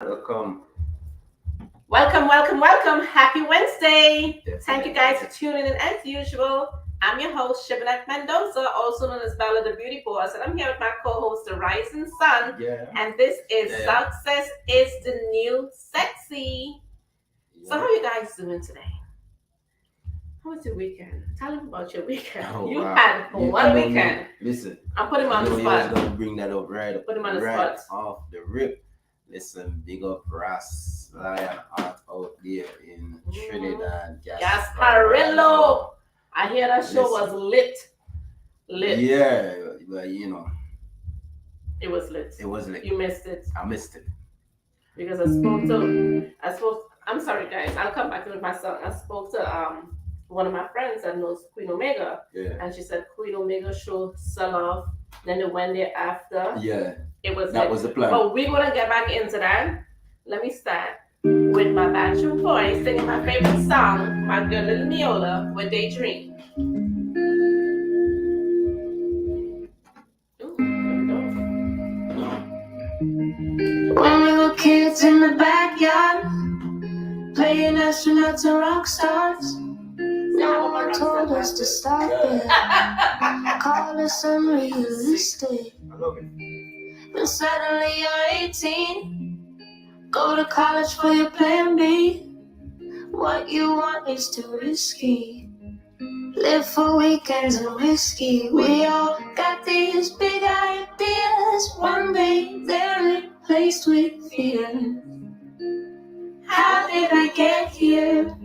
Welcome. Welcome. Happy Wednesday. Thank you guys Definitely. for tuning in as usual. I'm your host, Mendoza, also known as Bella the Beauty Boss, and I'm here with my co-host, the Rising Sun. Yeah. And this is Yeah. Success is the New Sexy. So Yeah. how are you guys doing today? How was your weekend? Tell them about your weekend. Oh You wow. had one know me. weekend. Listen. I'm putting him on the You was spot. gonna bring that up Put him on the right spot. off the rip. Listen, big up Ras Lion Art out there in Trinidad, Gasparillo. I hear that show was Listen. lit. Lit. Yeah, but It was lit. it was lit. You missed it I missed it. because I'm sorry guys, I'll come back with my song. I spoke to one of my friends that knows Queen Omega, Yeah. and she said Queen Omega show sell off. Then the one day after, Yeah. it was That lit. was the plan. But we're gonna get back into that. Let me start with my bathroom boy singing my favorite song, my girl Little Miola with Daydream. Ooh, When we were kids in the backyard, playing astronauts and rock stars, no one told us to stop it. Call us unrealistic. I love it. Then suddenly you're 18, go to college for your plan B. What you want is too risky. Live for weekends and whiskey. We all got these big ideas. One day they're replaced with fear. How did I get here?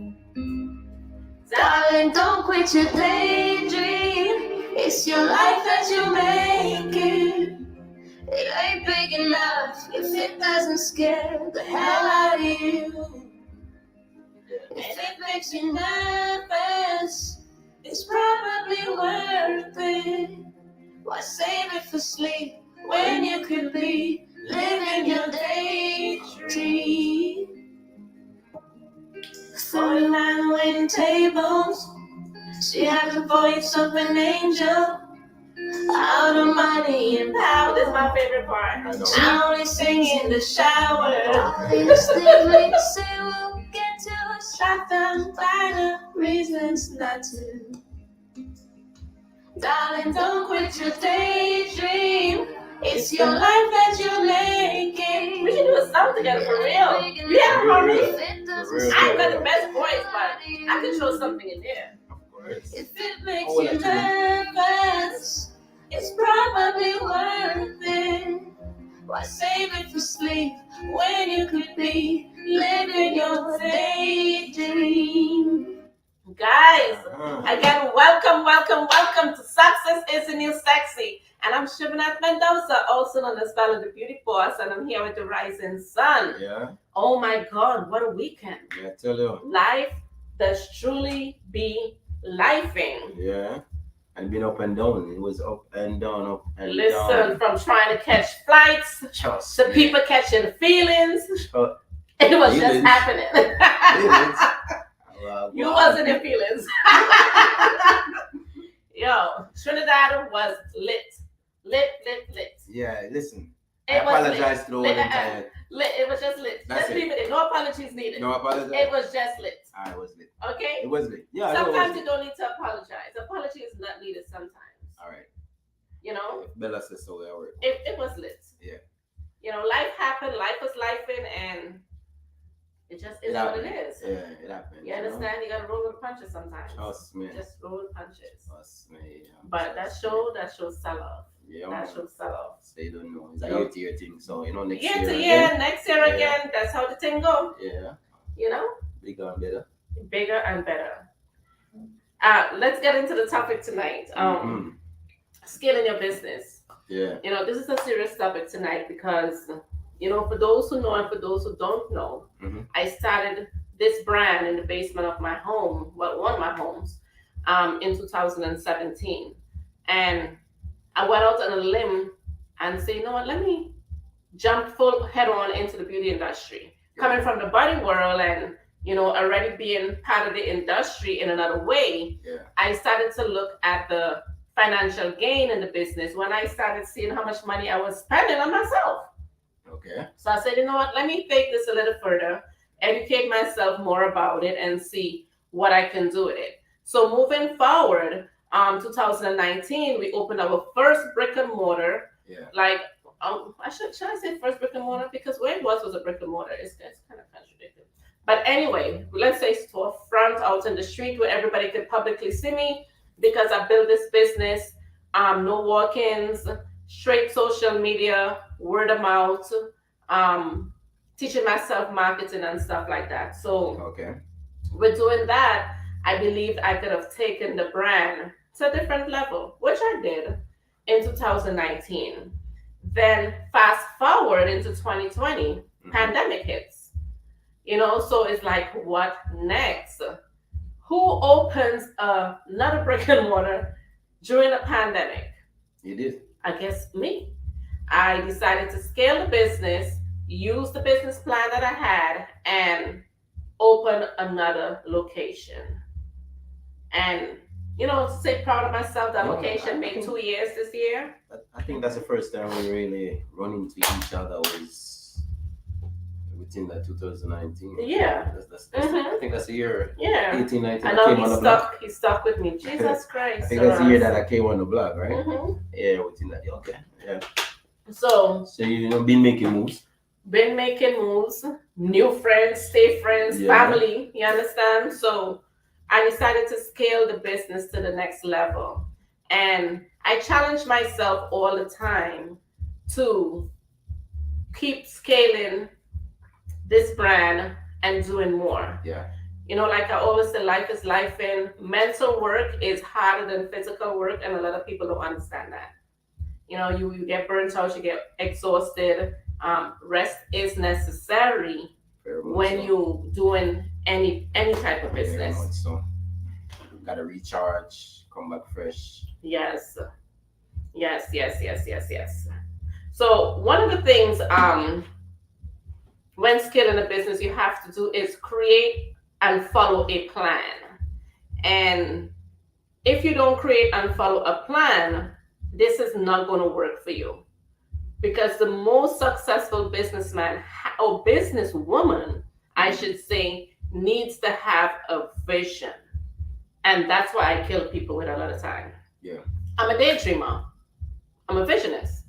Darling, don't quit your daydream. It's your life that you make it. It ain't big enough if it doesn't scare the hell out of you. If it makes you nervous, it's probably worth it. Why save it for sleep when you could be living your daydream? 49 waiting tables. She has the voice of an angel. Out of money and power. This is my favorite part. She only sing in the shower. All these things we say we'll get to a shot down by the reasons not to. Darling, don't quit your daydream. It's your life that you're making. We should do a song together for real. You haven't heard me? For real. I ain't got the best voice, but I can throw something in there. Of course. If it makes you nervous, it's probably worth it. Why save it for sleep when you could be living your daydream? Guys, again, welcome to Success is the New Sexy. And I'm Mendoza, also known as Bella the Beauty Boss, and I'm here with the Rising Sun. Yeah. Oh my God, what a weekend. Yeah, tell you. Life does truly be lifing. Yeah. And been up and down. It was up and down, up and down. Listen, from trying to catch flights Trust to me. people catching feelings, Trust- it was just Feelings. happening. Feelings. Well, You wow. wasn't in feelings. Yo, Trinidad was lit. Yeah, listen. I It was apologize to the lit. entire. Lit. It was just lit. That's Let's it. leave it in. No apologies needed. No apologize. It was just lit. I was lit. Okay? It was lit. Yeah, I know it Sometimes was you lit. don't need to apologize. Apology is not needed sometimes. All right. You know? If Bella says so, I work. It was lit. Yeah. You know, life happened, life was lifing, and it just is what it is. Yeah, it happened. You understand? You gotta roll with the punches sometimes. Trust me. Just roll with punches. Trust me. But that show sell off. Yeah, That man. show sell off. They don't know. It's a Yeah. year thing. So, next Year year. to again. year, next year Yeah. again. That's how the thing go. Yeah. You know, Bigger and better. bigger and better. Let's get into the topic tonight. Scaling your business. Yeah. This is a serious topic tonight because, for those who know and for those who don't know, I started this brand in the basement of my home, well, one of my homes, in 2017. And I went out on a limb and said, you know what, let me jump full head on into the beauty industry. Coming from the body world and, already being part of the industry in another way, Yeah. I started to look at the financial gain in the business when I started seeing how much money I was spending on myself. Okay. So I said, you know what, let me take this a little further, educate myself more about it, and see what I can do with it. So moving forward, 2019, we opened our first brick and mortar. Yeah. Like, should I say first brick and mortar? Because where it was a brick and mortar. It's kind of contradictory. But anyway, let's say storefront out in the street where everybody could publicly see me because I built this business. No walk-ins, straight social media, word of mouth, um, teaching myself marketing and stuff like that. So Okay. with doing that, I believed I could have taken the brand to a different level, which I did in 2019. Then fast forward into 2020, pandemic hits. So it's like, what next? Who opens another brick and mortar during a pandemic? You did. I guess me. I decided to scale the business, use the business plan that I had, and open another location. And to say proud of myself, that No, location made 2 years this year. I think that's the first time we really run into each other was within that 2019. Yeah. I think that's the year Yeah. 18, 19. I I know came on the block. he stuck with me. Jesus Christ. I think that's the year that I came on the block, right? Yeah, within that. Okay. Yeah. So been making moves. Been making moves, new friends, stay friends, family, you understand? So I decided to scale the business to the next level. And I challenge myself all the time to keep scaling this brand and doing more. Yeah. Like I always say, life is life, and mental work is harder than physical work, and a lot of people don't understand that. You get burnt out, you get exhausted. Rest is necessary when you're doing any type of business. So gotta recharge, come back fresh. Yes. So one of the things when scaling a business you have to do is create and follow a plan. And if you don't create and follow a plan, this is not going to work for you. Because the most successful businessman or businesswoman, I should say, needs to have a vision. And that's why I kill people with a lot of time. Yeah. I'm a daydreamer. I'm a visionist.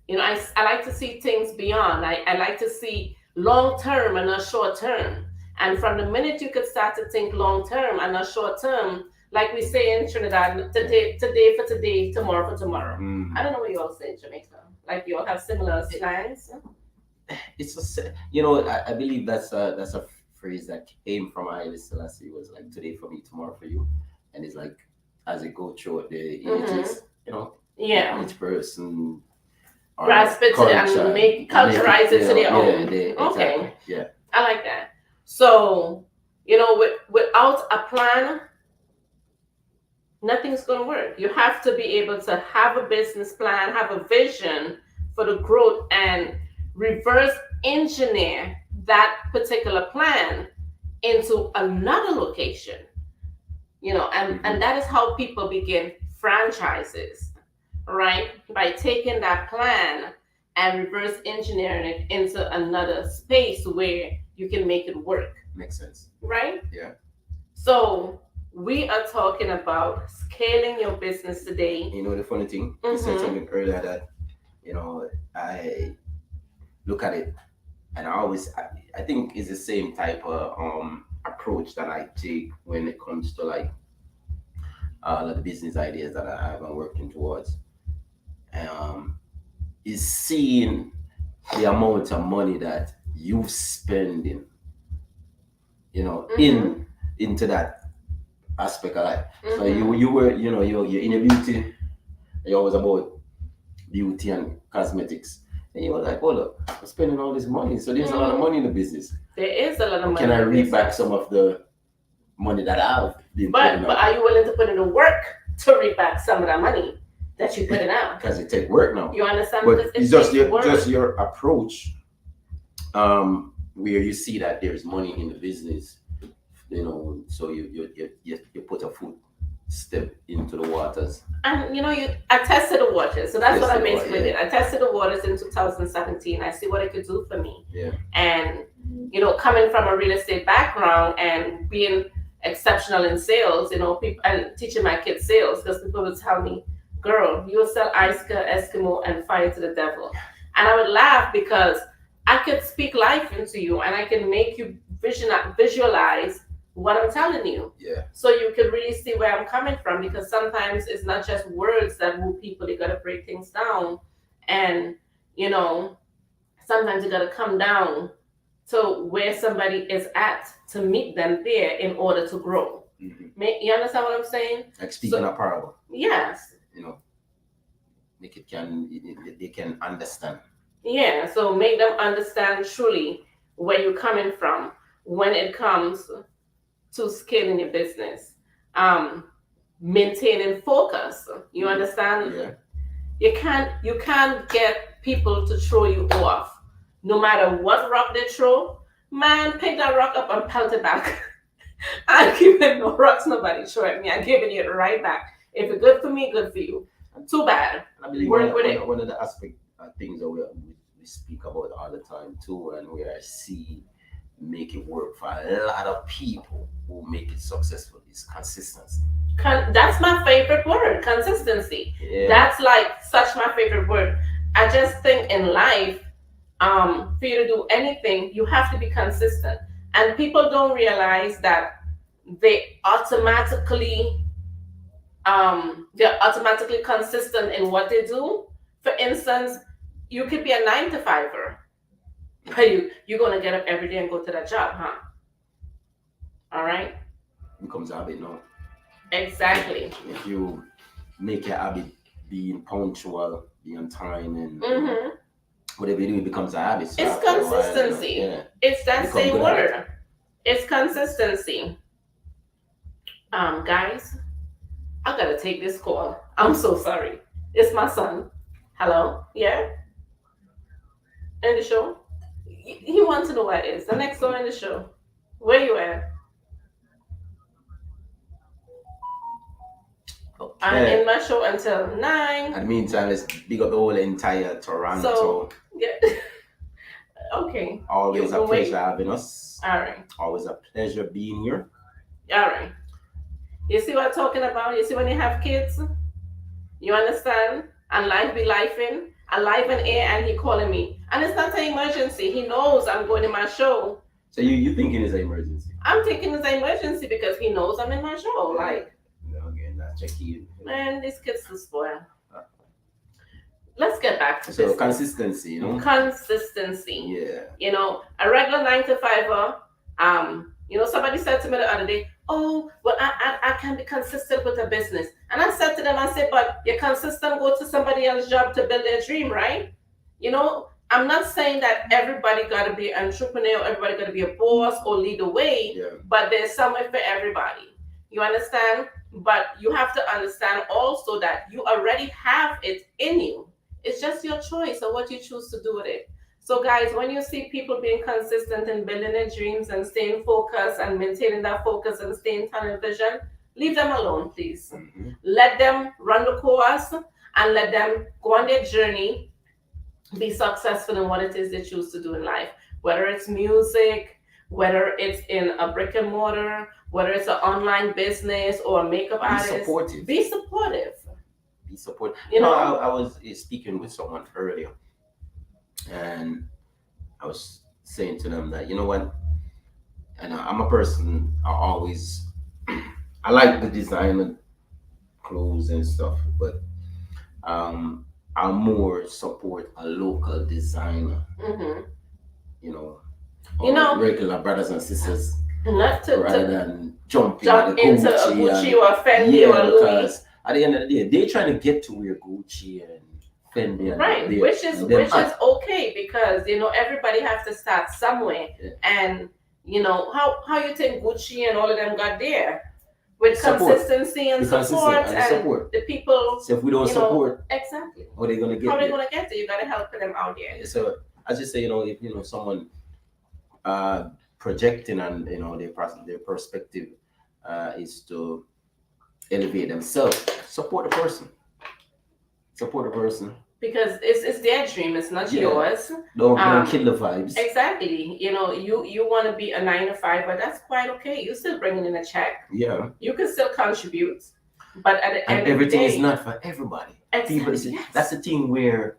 I like to see things beyond. I like to see long term and not short term. And from the minute you could start to think long term and not short term, like we say in Trinidad, today for today, tomorrow for tomorrow. I don't know what you all say in Jamaica. Like you all have similar slangs. It's I believe that's a phrase that came from Haile Selassie. Was like today for me, tomorrow for you, and it's like as it go through the ages, each person grasp it and culturize it to their own. Exactly. Okay, yeah, I like that. So without a plan, nothing's going to work. You have to be able to have a business plan, have a vision for the growth, and reverse engineer that particular plan into another location. And that is how people begin franchises, right? By taking that plan and reverse engineering it into another space where you can make it work. Makes sense. Right? Yeah. So we are talking about scaling your business today. The funny thing, you said something earlier that, I look at it and I think it's the same type of approach that I take when it comes to like the business ideas that I have and working towards. Is seeing the amount of money that you've spending, into that aspect of life. So you were, you're in a beauty, you're always about beauty and cosmetics. And you were like, hold up, I'm spending all this money. So there's a lot of money in the business. There is a lot of money. Can I reap back some of the money that I've been but are you willing to put in the work to reap back some of that money that you put in out? Because it takes work now. You understand? But it's just your approach, where you see that there's money in the business, so you put a foot step into the waters. And I tested the waters, so that's what I Tested the water, basically yeah. did. I tested the waters in 2017. I see what it could do for me, Yeah. and coming from a real estate background and being exceptional in sales, people and teaching my kids sales because people would tell me, "Girl, you will sell ice Eskimo and fire to the devil," and I would laugh because I could speak life into you and I can make you visualize what I'm telling you. Yeah. So you can really see where I'm coming from because sometimes it's not just words that move people, you gotta break things down. And you know, sometimes you gotta come down to where somebody is at to meet them there in order to grow. You understand what I'm saying? Like speaking a parable, Yes. you know, make it can they can understand. Yeah. So make them understand truly where you're coming from when it comes to scaling your business. Um, Maintaining focus. You understand? Yeah. You can't get people to throw you off. No matter what rock they throw, man, pick that rock up and pelt it back. I'm giving no rocks nobody throw at me. I'm giving it right back. If it's good for me, good for you. Too bad. I believe Work with it. one of the aspect things that we speak about all the time too, and where I see make it work for a lot of people who make it successful is consistency. That's my favorite word, consistency. Yeah. That's like such my favorite word. I just think in life, for you to do anything, you have to be consistent. And people don't realize that they automatically they're automatically consistent in what they do. For instance, you could be a 9 to 5er, but you're gonna get up every day and go to that job, huh? All right. Becomes a habit now. Exactly. If you make a habit being punctual, be on time, and Mm-hmm. whatever you do, it becomes a habit. So It's after a while, consistency. yeah. It's that Become same good at it. word. It's consistency. Guys, I gotta take this call. I'm so sorry. It's my son. Hello? Yeah? In the show? He wants to know what it is. The next door in the show. Where you at? I'm Yeah. in my show until 9. In the meantime, let's big up the whole entire Toronto. So, yeah. Okay. Always You a wait. pleasure having us. All right. Always a pleasure being here. All right. You see what I'm talking about? You see when you have kids? You understand? And life be lifing. And life in air and he calling me. And it's not an emergency. He knows I'm going to my show. So you thinking it's an emergency? I'm thinking it's an emergency because he knows I'm in my show. Like, no, again, that's checky. man, these kids are spoiled. Let's get back to So business. consistency, you know? Consistency. Yeah. A regular 9 to 5er. Somebody said to me the other day, "Oh, well, I can be consistent with a business." And I said to them, I said, "But you're consistent, go to somebody else's job to build their dream, right?" I'm not saying that everybody got to be an entrepreneur, everybody got to be a boss or lead the way, Yeah. but there's somewhere for everybody. You understand? But you have to understand also that you already have it in you. It's just your choice of what you choose to do with it. So, guys, when you see people being consistent in building their dreams and staying focused and maintaining that focus and staying tunnel vision, leave them alone, please. Mm-hmm. Let them run the course and let them go on their journey, be successful in what it is they choose to do in life. Whether it's music, whether it's in a brick and mortar, whether it's an online business or a makeup artist. Supportive. Be supportive. Be supportive. I was speaking with someone earlier, and I was saying to them that, you know what, and I'm a person, I like the design of clothes and stuff, but I more support a local designer, Mm-hmm. regular brothers and sisters, Not rather to than jump into a Gucci or a Fendi or a Louis. Because at the end of the day, they're trying to get to where Gucci and Fendi and Right, they're- which is and them at. okay because everybody has to start somewhere, Yeah. and how you think Gucci and all of them got there with Support. consistency and Be consistent support and and support. the people. So if we don't support, Exactly. how are they gonna get How are they there? gonna get there? You gotta help them out there. So I just say, if someone projecting and their perspective is to elevate themselves. Support the person. Support the person. Because it's their dream, it's not Yeah. yours. Don't kill the vibes. Exactly. You want to be a 9 to 5, but that's quite okay. You're still bringing in a check. Yeah. You can still contribute, but at the And end of the everything is day, not for everybody. People, exactly. Yes. that's the thing where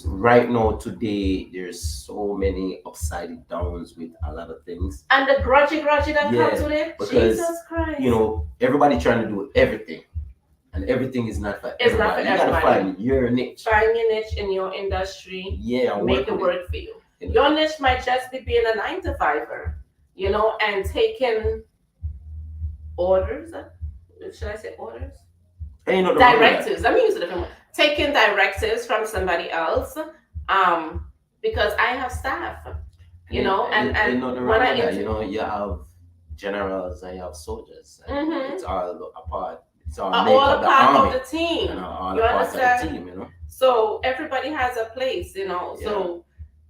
right now today there's so many upside downs with a lot of things. And the grudgy that Yeah, comes with it. because, Jesus Christ. Everybody trying to do everything, and everything is not for It's not everybody. for You gotta everybody. find your niche. Find your niche in your industry. Yeah, Make it with work for you. You know. Your niche might just be being a 9 to 5er, and taking orders. Should I say orders? Ain't nothing wrong with that. Directives. Let me use a different one. Taking directives from somebody else, because I have staff, Ain't nothing when wrong I with that. inter- You have generals and you have soldiers. And Mhm. It's all a part. It's all are make all up a the part army. of the team. And all You a part of understand? the team. So everybody has a place, So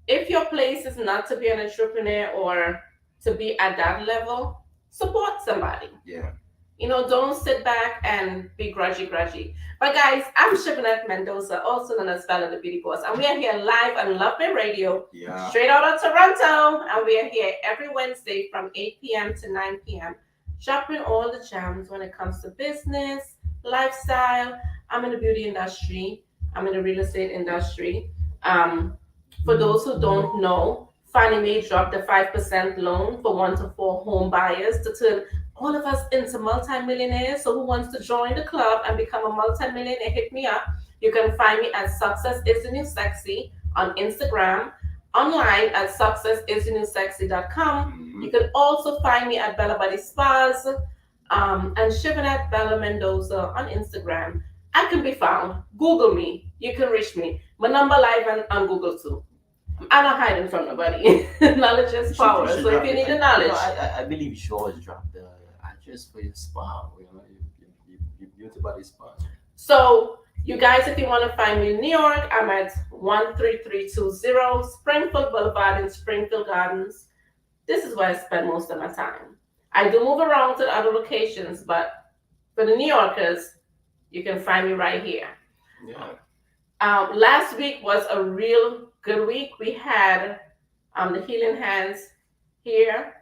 if your place is not to be an entrepreneur or to be at that level, support somebody. Yeah. Don't sit back and be grudgy. But guys, I'm Shibboleth Mendoza, also known as Bella the Beauty Boss, and we are here live on Love Me Radio, Yeah. straight out of Toronto, and we are here every Wednesday from 8 p.m. to 9 p.m. dropping all the gems when it comes to business, lifestyle. I'm in the beauty industry. I'm in the real estate industry. For those who don't know, Fannie Mae dropped the 5% loan for 1 to 4 home buyers to turn all of us into multimillionaires. So who wants to join the club and become a multimillionaire? Hit me up. You can find me at Success is the New Sexy on Instagram, online at successisthenewsexy.com. Mhm. You can also find me at Bella Body Spas and Shivan at Bella Mendoza on Instagram. I can be found. Google me. You can reach me. My number live on Google too. I'm not hiding from nobody. Knowledge is power. So if you need the knowledge, I believe you should always drop the address for your spa. Your beauty body spa. So you guys, if you want to find me in New York, I'm at 13320 Springfield Boulevard in Springfield Gardens. This is where I spend most of my time. I do move around to other locations, but for the New Yorkers, you can find me right here. Yeah. Last week was a real good week. We had the Healing Hands here.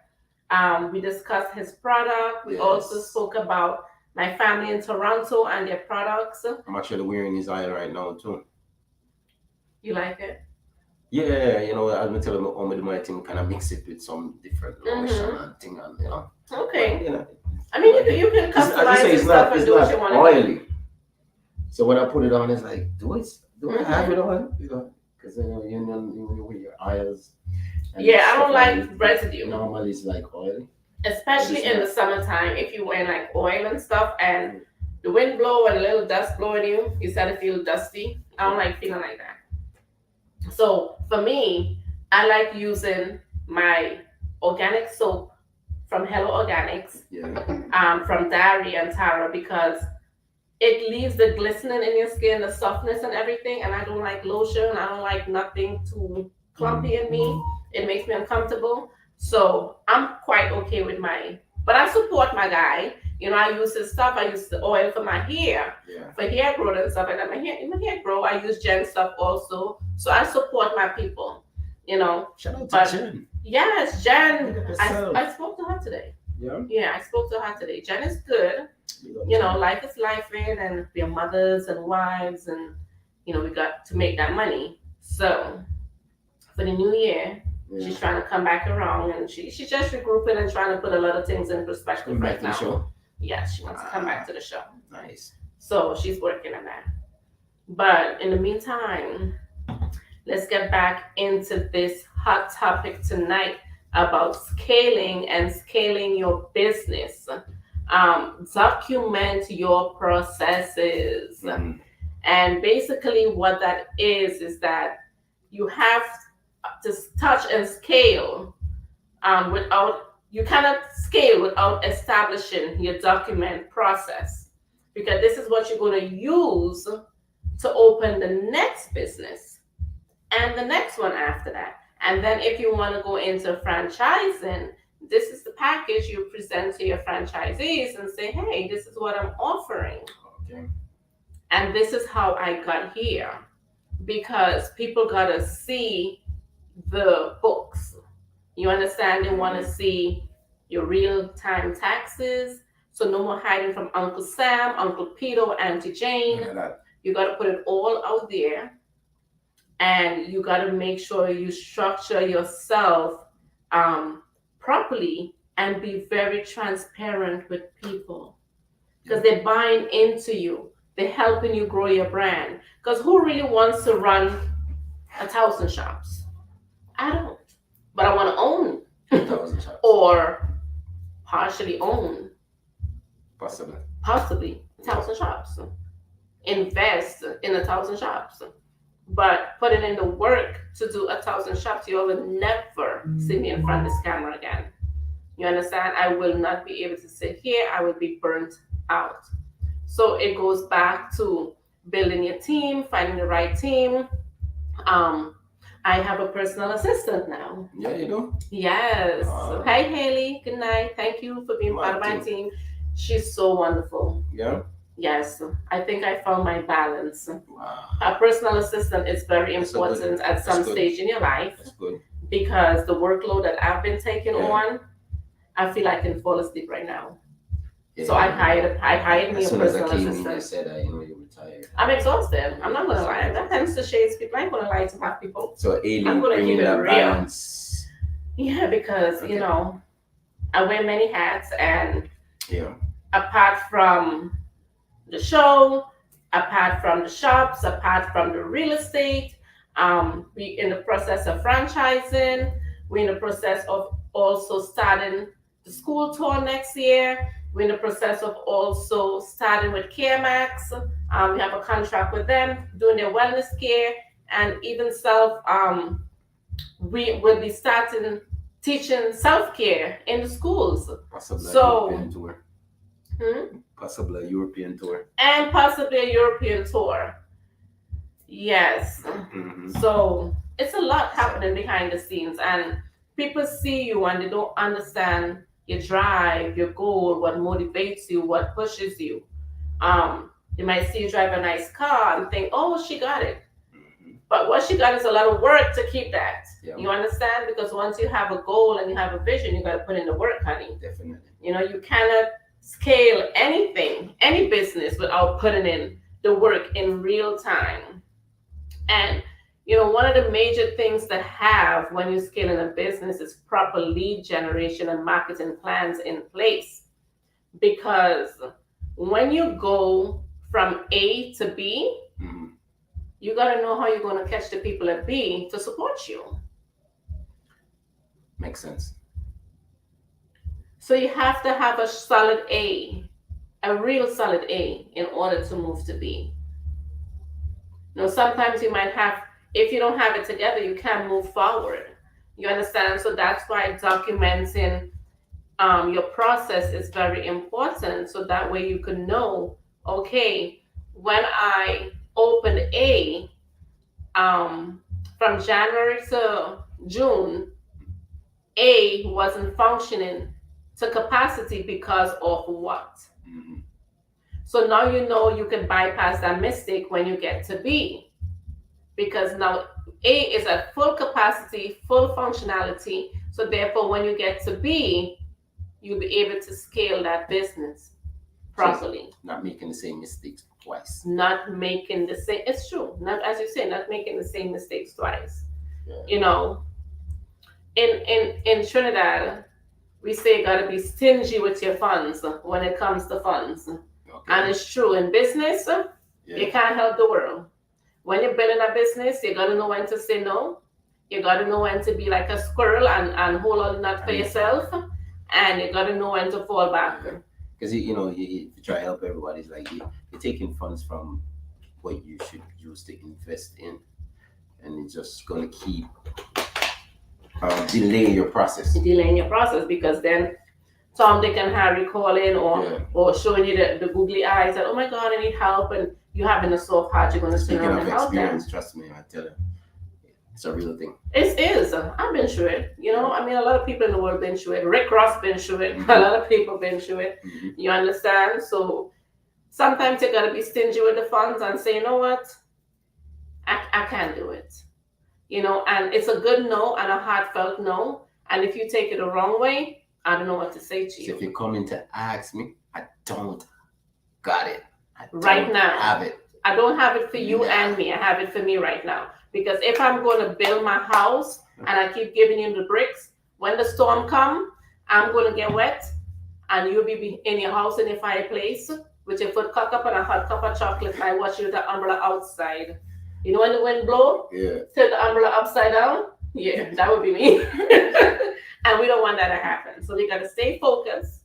We discussed his product. We also spoke about my family in Toronto and their products. I'm actually wearing his oil right now too. You like it? Yeah, I'm gonna tell him only my thing kind of mix it with some different lotion and thing, and Okay. But, I mean, you can customize your stuff and do what you want to do. oily. So when I put it on, it's like, do I have it on? Because you with your oils. Yeah, I don't like residue. Normally it's like oily. Especially in the summertime, if you wear like oil and stuff and the wind blow and a little dust blowing you start to feel dusty. I don't like feeling like that. So for me, I like using my organic soap from Hello Organics, from Diary and Tara, because it leaves the glistening in your skin, the softness and everything. And I don't like lotion. I don't like nothing too clumpy in me. It makes me uncomfortable. So I'm quite okay with mine. But I support my guy. I use his stuff. I use the oil for my hair, for hair growth and stuff. And then my hair grow. I use Jen stuff also. So I support my people. Shout out to Jen. Yes, Jen. I spoke to her today. Yeah, I spoke to her today. Jen is good. Life is life, and we're mothers and wives, and we got to make that money. So for the new year, she's trying to come back around, and she's just regrouping and trying to put a lot of things in perspective right now. Show. Yes, she wants to come back to the show. Nice. So she's working on that. But in the meantime, let's get back into this hot topic tonight about scaling your business. Document your processes. Mhm. And basically what that is that you have to touch and scale you cannot scale without establishing your document process, because this is what you're going to use to open the next business and the next one after that. And then if you want to go into franchising, this is the package you present to your franchisees and say, hey, this is what I'm offering. Okay. And this is how I got here. Because people got to see the books. You understand? They want to see your real time taxes. So no more hiding from Uncle Sam, Uncle Peter, or Auntie Jane. You got to put it all out there. And you got to make sure you structure yourself properly and be very transparent with people. Because they're buying into you. They're helping you grow your brand. Because who really wants to run 1,000 shops? I don't. But I want to own 1,000 shops. Or partially own. Possibly 1,000 shops. Invest in 1,000 shops. But putting in the work to do 1,000 shops, you will never see me in front of this camera again. You understand? I will not be able to sit here. I will be burnt out. So it goes back to building your team, finding the right team. I have a personal assistant now. Yeah, you do? Yes. Hi, Haley. Good night. Thank you for being part of my team. She's so wonderful. Yeah? Yes. I think I found my balance. Wow. A personal assistant is very important at some stage in your life. That's good. Because the workload that I've been taking on, I feel I can fall asleep right now. Yeah, so I hired me a personal assistant. I said you're retired. I'm exhausted. I'm not gonna lie. That tends to shades people. I'm gonna lie to black people. So I'm gonna keep it real. Balance. Yeah, because you know, I wear many hats, and yeah. Apart from the show, apart from the shops, apart from the real estate, we in the process of franchising. We're in the process of also starting the school tour next year. We're in the process of also starting with CareMax. We have a contract with them, doing their wellness care, and even we will be starting teaching self-care in the schools. Possibly a European tour. Possibly a European tour. And possibly a European tour. Yes. Mm-hmm. So it's a lot happening behind the scenes, and people see you and they don't understand your drive, your goal, what motivates you, what pushes you. They might see you drive a nice car and think, oh, she got it. Mm-hmm. But what she got is a lot of work to keep that. Yeah. You understand? Because once you have a goal and you have a vision, you got to put in the work, honey. Definitely. You know, you cannot scale anything, any business, without putting in the work in real time. And you know, one of the major things to have when you're scaling a business is proper lead generation and marketing plans in place. Because when you go from A to B, mm-hmm. you got to know how you're going to catch the people at B to support you. Makes sense. So you have to have a solid A, a real solid A, in order to move to B. You know, sometimes you might have, if you don't have it together, you can't move forward. You understand? So that's why documenting your process is very important. So that way you can know, okay, when I opened A, from January to June, A wasn't functioning to capacity because of what? Mm-hmm. So now you know you can bypass that mistake when you get to B. Because now A is at full capacity, full functionality. So therefore, when you get to B, you'll be able to scale that business properly. So not making the same mistakes twice. Not making the same, it's true. Not, as you say, not making the same mistakes twice. Yeah. You know, in Trinidad, we say you gotta be stingy with your funds when it comes to funds. Okay. And it's true in business, you can't help the world. When you're building a business, you gotta know when to say no. You gotta know when to be like a squirrel and hold on not for yourself. And you gotta know when to fall back. Because you try to help everybody. It's like you're taking funds from what you should use to invest in, and it's just gonna keep delaying your process. Delaying your process, because then Tom, Dick, and Harry call in or showing you the googly eyes that, oh my God, I need help, and you having a soft heart, you're going to sit down and help them. Trust me, I tell you, It's a real thing. It is. I've been through it. I mean, a lot of people in the world been through it. Rick Ross been through it. A lot of people been through it. You understand? So sometimes you gotta be stingy with the funds and say, you know what, I can't do it. And it's a good no and a heartfelt no. And if you take it the wrong way, I don't know what to say to So you. if you come in to ask me, I don't got it. I don't Right now. have it. I don't have it for you and me. I have it for me right now. Because if I'm going to build my house and I keep giving you the bricks, when the storm come, I'm going to get wet and you'll be in your house in your fireplace with your foot cocked up and a hot cup of chocolate and I watch you with the umbrella outside. When the wind blow, turn the umbrella upside down. Yeah, that would be me. And we don't want that to happen. So we got to stay focused.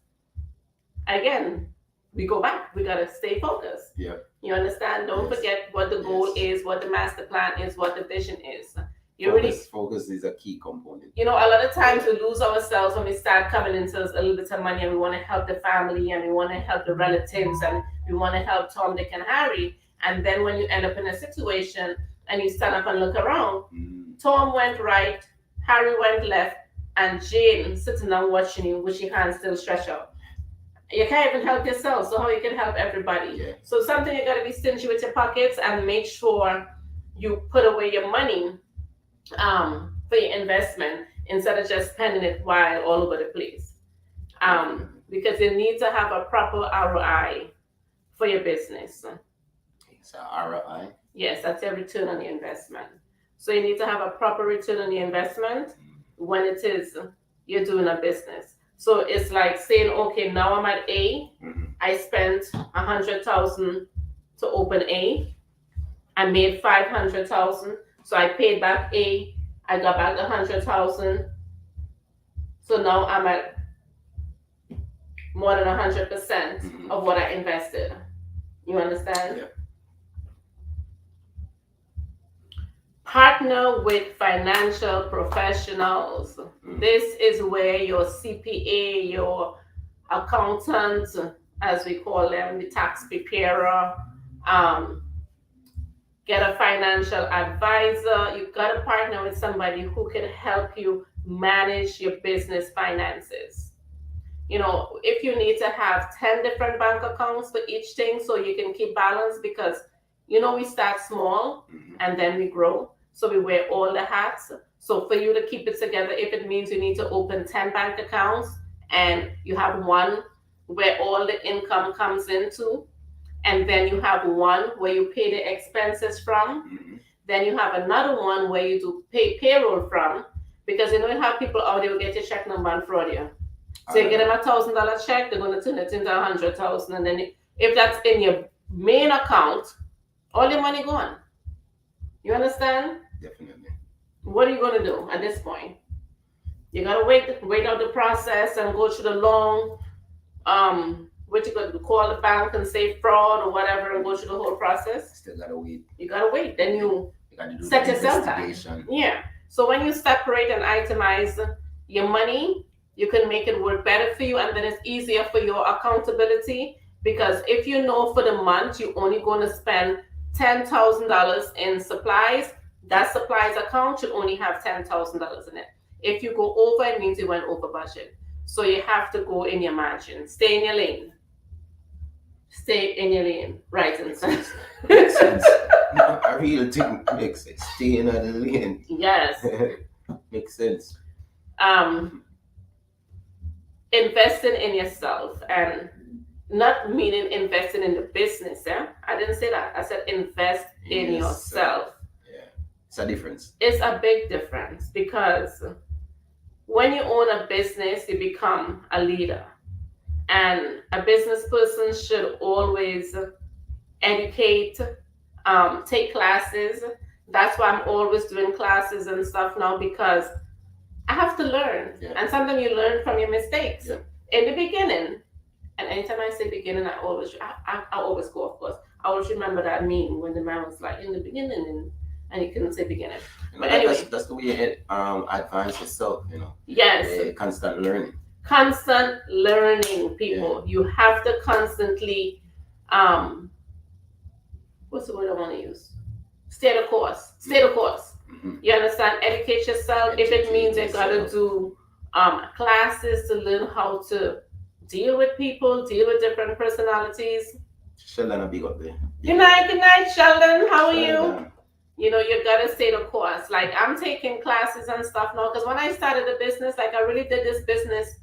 Again, we go back. We got to stay focused. Yeah. You understand? Don't forget what the goal is, what the master plan is, what the vision is. Focus is a key component. A lot of times we lose ourselves when we start coming into a little bit of money and we want to help the family and we want to help the relatives and we want to help Tom, Dick, and Harry. And then when you end up in a situation and you stand up and look around, Tom went right, Harry went left, and Jane sitting down watching you with your hands still stretched out. You can't even help yourself, so how you can help everybody? Yeah. So something you got to be stingy with your pockets and make sure you put away your money for your investment instead of just spending it wild all over the place. Because you need to have a proper ROI for your business. It's a ROI? Yes, that's your return on your investment. So you need to have a proper return on your investment when it is you're doing a business. So it's like saying, okay, now I'm at A. I spent 100,000 to open A. I made 500,000. So I paid back A. I got back 100,000. So now I'm at more than 100% of what I invested. You understand? Yeah. Partner with financial professionals. This is where your CPA, your accountant, as we call them, the tax preparer, get a financial advisor. You've got to partner with somebody who can help you manage your business finances. If you need to have 10 different bank accounts for each thing so you can keep balance, because we start small and then we grow. So we wear all the hats. So for you to keep it together, if it means you need to open 10 bank accounts and you have one where all the income comes into, and then you have one where you pay the expenses from, then you have another one where you do pay payroll from, because you have people out there who get your check number and fraud you. So you get them $1,000 check, they're going to turn it into 100,000, and then if that's in your main account, all your money gone. You understand? Definitely. What are you going to do at this point? You got to wait out the process and go through the long, what you got to call the bank and say fraud or whatever and go through the whole process. Still got to wait. You got to wait. Then you got to do set the yourself investigation. Yeah. So when you separate and itemize your money, you can make it work better for you, and then it's easier for your accountability, because if you know for the month you're only going to spend $10,000 in supplies, that supplies account should only have $10,000 in it. If you go over, it means you went over budget. So you have to go in your margin. Stay in your lane. Stay in your lane. Right, and sense. Makes sense. I really think makes sense. Stay in the lane. Yes. Makes sense. Investing in yourself, and not meaning investing in the business. I didn't say that. I said invest in yourself. Yeah, it's a difference. It's a big difference, because when you own a business, you become a leader, and a business person should always educate, take classes. That's why I'm always doing classes and stuff now, because I have to learn. Yeah. And sometimes you learn from your mistakes. Yeah. In the beginning, and anytime I say beginning, I always go, of course. I always remember that meme when the man was like, in the beginning, and you couldn't say beginning. But anyway. That's the way you advance yourself, Yes. Constant learning. Constant learning, people. Yeah. You have to constantly, what's the word I want to use? Stay the course. Stay the course. You understand? Educate yourself. If it means you gotta do classes to learn how to deal with people, deal with different personalities. Sheldon, a big up there. Good night, Sheldon. How are you? Sheldon. You know, you gotta stay the course. Like I'm taking classes and stuff now because when I started the business, like I really did this business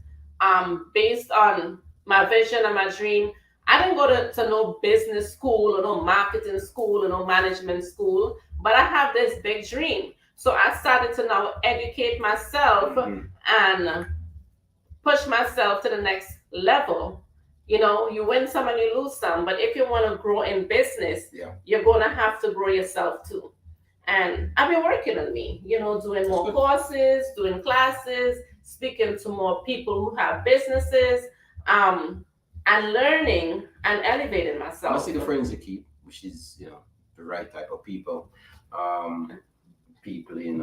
based on my vision and my dream. I didn't go to no business school or no marketing school or no management school, but I have this big dream. So I started to now educate myself and push myself to the next level. You know, you win some and you lose some, but if you want to grow in business, you're going to have to grow yourself too. And I've been working on me, you know, doing more courses, doing classes, speaking to more people who have businesses, and learning and elevating myself. I see the friends you keep, which is, you know, the right type of people. People in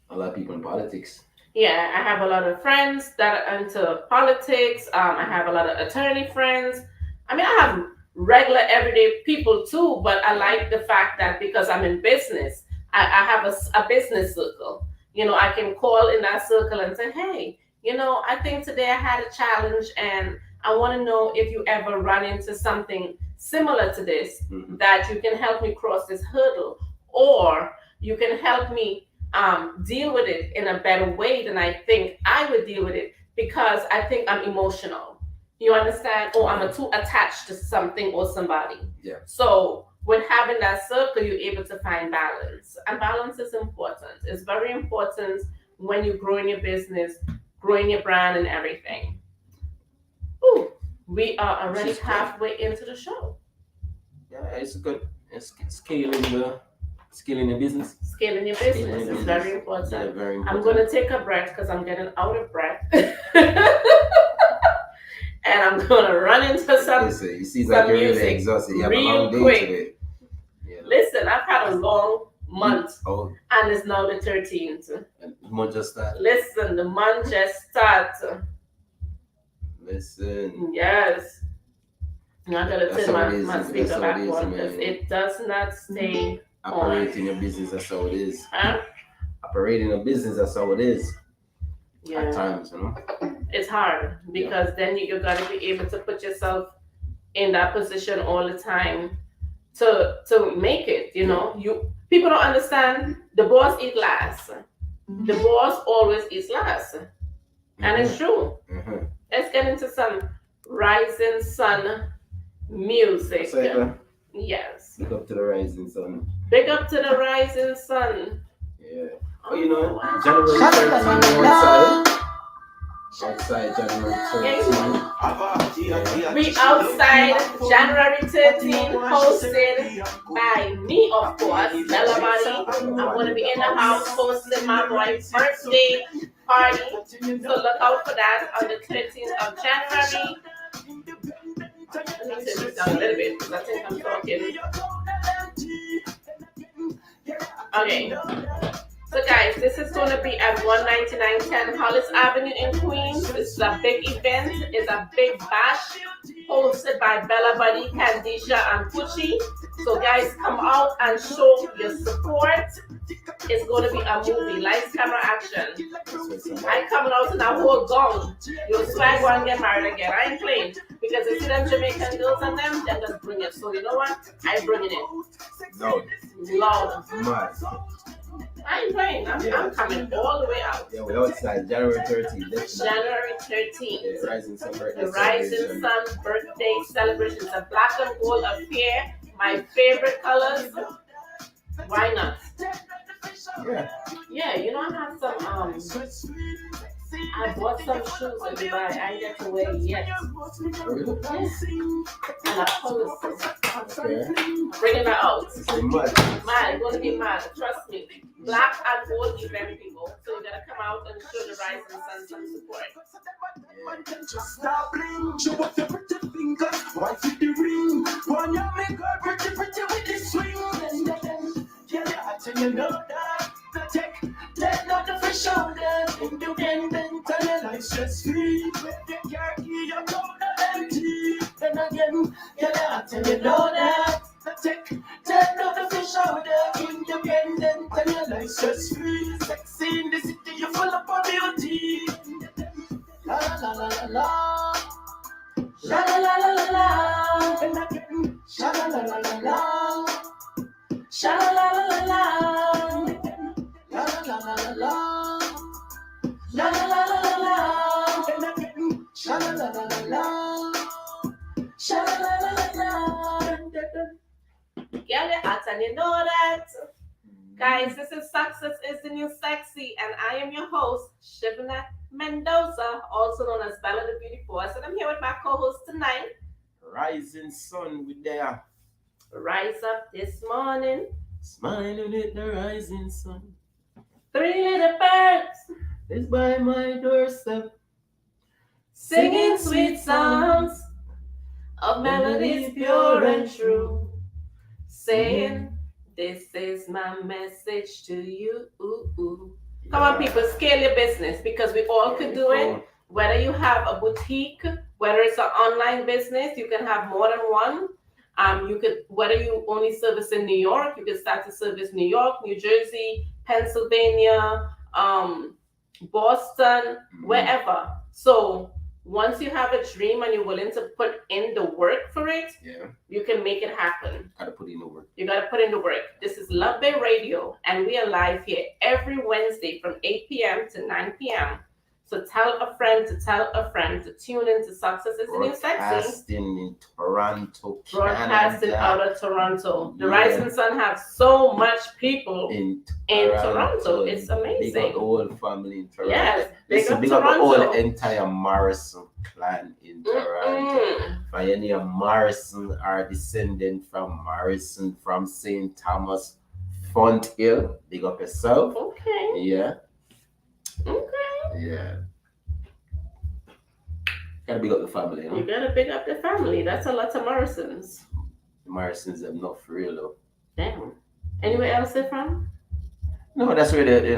a lot of people in politics. Yeah, I have a lot of friends that are into politics. I have a lot of attorney friends. I mean, I have regular everyday people too, but I like the fact that because I'm in business, I have a business circle. You know, I can call in that circle and say, hey, you know, I think today I had a challenge and I want to know if you ever run into something similar to this, that you can help me cross this hurdle, or you can help me deal with it in a better way than I think I would deal with it because I think I'm emotional. You understand? Or I'm too attached to something or somebody. Yeah. So with having that circle, you're able to find balance. And balance is important. It's very important when you grow in your business, growing your brand and everything. Ooh, we are already halfway into the show. Yeah, it's good. It's scaling your business. Scaling your business is very important. Yeah, very important. I'm going to take a breath because I'm getting out of breath. And I'm going to run into some Listen, you see like you're really exhausted. You have a long day quick. today. Yeah. Listen, I've had a long month. Oh. And it's now the 13th. And the month just started. Listen, the month just started. Listen. Yes. I gotta turn my speaker That's back how it is, on because man. it does not stay Operating your business, that's how it is. Huh? Operating a business, that's how it is. Yeah. At times, you know. It's hard because then you gotta be able to put yourself in that position all the time to make it. You know, people don't understand. The boss eat last. The boss always eats last, and it's true. Let's get into some rising sun music. Yes. Big up to the rising sun. Big up to the rising sun. Yeah. Oh, you know, January 13th, outside January 13th. We outside January 13th, hosted by me, of course, Bella Body. I'm going to be in the house hosting my boy's birthday party. So look out for that on the 13th of January. Let me sit this down a little bit because I think I'm talking. Okay. So guys, this is going to be at 19910 Hollis Avenue in Queens. This is a big event. It's a big bash hosted by Bella Buddy, Candisha, and Pucci. So guys, come out and show your support. It's going to be a movie. Lights, camera, action. I coming out in a whole gong. Your swag won't get married again. I ain't playing. Because you see them Jamaican girls and them, they just bring it. So you know what? I bring it in. Loud. Mad. I ain't playing. I'm coming all the way out. Yeah, we're outside January 13th. January 13th. Yeah, Rising Sun birthday. The Rising Sun birthday celebration. It's a black and gold affair. My favorite colors. Why not? Yeah. Yeah, you know I have some I bought some shoes in Dubai. I ain't get to wear yet. Really? Yes. And I policy. Okay. Bringing that out. So much. Man, it's gonna be mad. Trust me. Black and gold event people. So you gotta come out and show the Rising Sun some support. Just stop bling, show up your pretty fingers. Why fit the ring? One you make her pretty with the swing. Yeah, I tell you know that. The tech, let not the fish on them. Independent and your life stress free. With the car key, you know the empty. Then again, yeah, I tell you know that. The tech, let not the Guys, this is Success is the New Sexy, and I am your host, Shivna Mendoza, also known as Bella the Beauty Force. And I'm here with my co host tonight. Rising sun with there. Rise up this morning. Smiling at the rising sun. Three little birds It's by my doorstep. singing sweet songs of melodies pure and true, saying, "This is my message to you." Come on, people, scale your business because we all could do it. Whether you have a boutique, whether it's an online business, you can have more than one. You could, whether you only service in New York, you can start to service New York, New Jersey, Pennsylvania, Boston, wherever. So once you have a dream and you're willing to put in the work for it, you can make it happen. Gotta put in the work. You gotta put in the work. This is Love Bay Radio, and we are live here every Wednesday from 8 p.m. to 9 p.m. So tell a friend to tune in to Success is the New Sexy. Broadcasting in Toronto, Broadcasting Canada. out of Toronto. The Rising Sun have so much people in Toronto. It's amazing. Big up the whole family in Toronto. Yes, big up the Toronto. whole entire Morrison clan in Toronto. For any of Morrison are descendant from Morrison from St. Thomas, Font Hill. Big up yourself. Okay. Yeah. Okay. Yeah. Gotta big up the family, you know? You gotta big up the family. That's a lot of Morrisons. The Morrisons are not for real though. Damn. Anywhere else they're from? No, that's where they